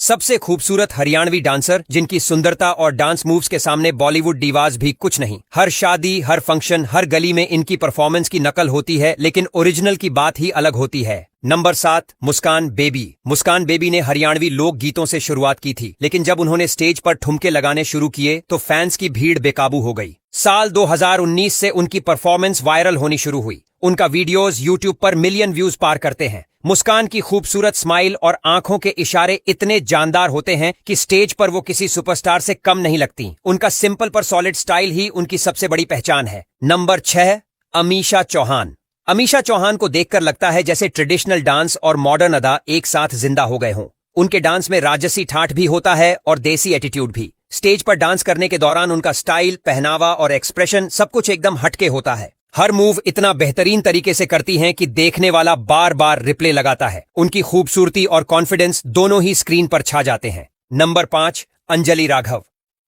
सबसे खूबसूरत हरियाणवी डांसर जिनकी सुंदरता और डांस मूव्स के सामने बॉलीवुड दीवाज भी कुछ नहीं। हर शादी, हर फंक्शन, हर गली में इनकी परफॉर्मेंस की नकल होती है, लेकिन ओरिजिनल की बात ही अलग होती है। नंबर 7, मुस्कान बेबी। मुस्कान बेबी ने हरियाणवी लोक गीतों से शुरुआत की थी, लेकिन जब उन्होंने स्टेज पर ठुमके लगाने शुरू किए तो फैंस की भीड़ बेकाबू हो गई। साल 2019 से उनकी परफॉर्मेंस वायरल होनी शुरू हुई। उनका वीडियोस यूट्यूब पर मिलियन व्यूज पार करते हैं। मुस्कान की खूबसूरत स्माइल और आंखों के इशारे इतने जानदार होते हैं कि स्टेज पर वो किसी सुपरस्टार से कम नहीं लगती। उनका सिंपल पर सॉलिड स्टाइल ही उनकी सबसे बड़ी पहचान है। नंबर 6, अमीषा चौहान। अमीषा चौहान को देखकर लगता है जैसे ट्रेडिशनल डांस और मॉडर्न अदा एक साथ जिंदा हो गए हों। उनके डांस में राजसी ठाठ भी होता है और देसी एटीट्यूड भी। स्टेज पर डांस करने के दौरान उनका स्टाइल, पहनावा और एक्सप्रेशन सब कुछ एकदम हटके होता है। हर मूव इतना बेहतरीन तरीके से करती हैं कि देखने वाला बार बार रिप्ले लगाता है। उनकी खूबसूरती और कॉन्फिडेंस दोनों ही स्क्रीन पर छा जाते हैं। नंबर 5, अंजलि राघव।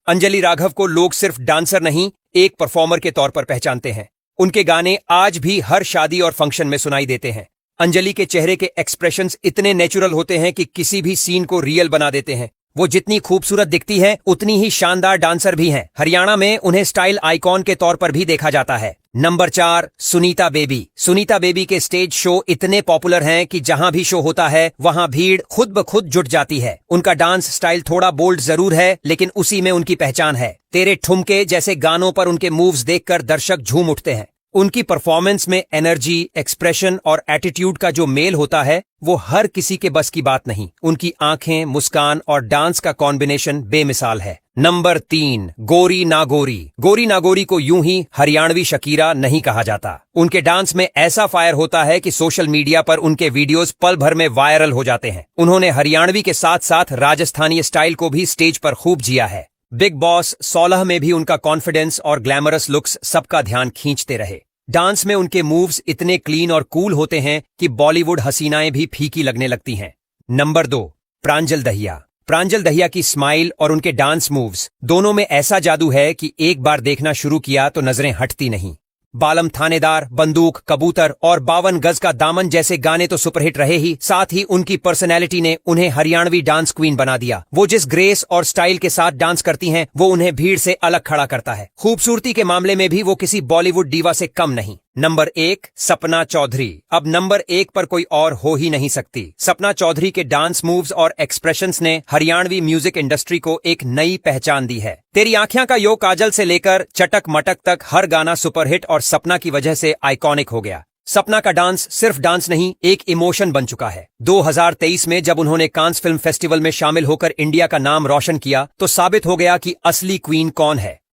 अंजलि राघव को लोग सिर्फ डांसर नहीं, एक परफॉर्मर के तौर पर पहचानते हैं। उनके गाने आज भी हर शादी और फंक्शन में सुनाई देते हैं। अंजलि के चेहरे के एक्सप्रेशंस इतने नेचुरल होते हैं कि किसी भी सीन को रियल बना देते हैं। वो जितनी खूबसूरत दिखती हैं, उतनी ही शानदार डांसर भी हैं। हरियाणा में उन्हें स्टाइल आइकॉन के तौर पर भी देखा जाता है। Number 4, Sunita baby. Sunita baby के स्टेज शो इतने पॉपुलर हैं कि जहां भी शो होता है वहां भीड़ खुद ब खुद जुट जाती है। उनका डांस स्टाइल थोड़ा बोल्ड जरूर है, लेकिन उसी में उनकी पहचान है। तेरे ठुमके जैसे गानों पर उनके मूव्स देखकर दर्शक झूम उठते हैं। उनकी परफॉर्मेंस में एनर्जी, एक्सप्रेशन और एटीट्यूड का जो मेल होता है वो हर किसी के बस की बात नहीं। उनकी आंखें, मुस्कान और डांस का कॉम्बिनेशन बेमिसाल है। नंबर 3, गौरी नागौरी। गौरी नागौरी को यूं ही हरियाणवी शकीरा नहीं कहा जाता। उनके डांस में ऐसा फायर होता है कि सोशल मीडिया पर उनके वीडियोस पल भर में वायरल हो जाते हैं। उन्होंने हरियाणवी के साथ साथ राजस्थानी स्टाइल को भी स्टेज पर खूब जिया है। बिग बॉस 16 में भी उनका कॉन्फिडेंस और ग्लैमरस लुक्स सबका ध्यान खींचते रहे। डांस में उनके मूव्स इतने क्लीन और कूल होते हैं कि बॉलीवुड हसीनाएं भी फीकी लगने लगती हैं। नंबर 2, प्रांजल दहिया। प्रांजल दहिया की स्माइल और उनके डांस मूव्स दोनों में ऐसा जादू है कि एक बार देखना शुरू किया तो नजरें हटती नहीं। बालम थानेदार, बंदूक, कबूतर और 52 गज का दामन जैसे गाने तो सुपरहिट रहे ही, साथ ही उनकी पर्सनैलिटी ने उन्हें हरियाणवी डांस क्वीन बना दिया। वो जिस ग्रेस और स्टाइल के साथ डांस करती हैं, वो उन्हें भीड़ से अलग खड़ा करता है। खूबसूरती के मामले में भी वो किसी बॉलीवुड डीवा से कम नहीं। नंबर 1, सपना चौधरी। अब नंबर 1 पर कोई और हो ही नहीं सकती। सपना चौधरी के डांस मूव्स और एक्सप्रेशंस ने हरियाणवी म्यूजिक इंडस्ट्री को एक नई पहचान दी है। तेरी आँखें का यो काजल से लेकर चटक मटक तक हर गाना सुपरहिट और सपना की वजह से आइकॉनिक हो गया। सपना का डांस सिर्फ डांस नहीं, एक इमोशन बन चुका है। 2023 में जब उन्होंने कांस फिल्म फेस्टिवल में शामिल होकर इंडिया का नाम रोशन किया तो साबित हो गया कि असली क्वीन कौन है।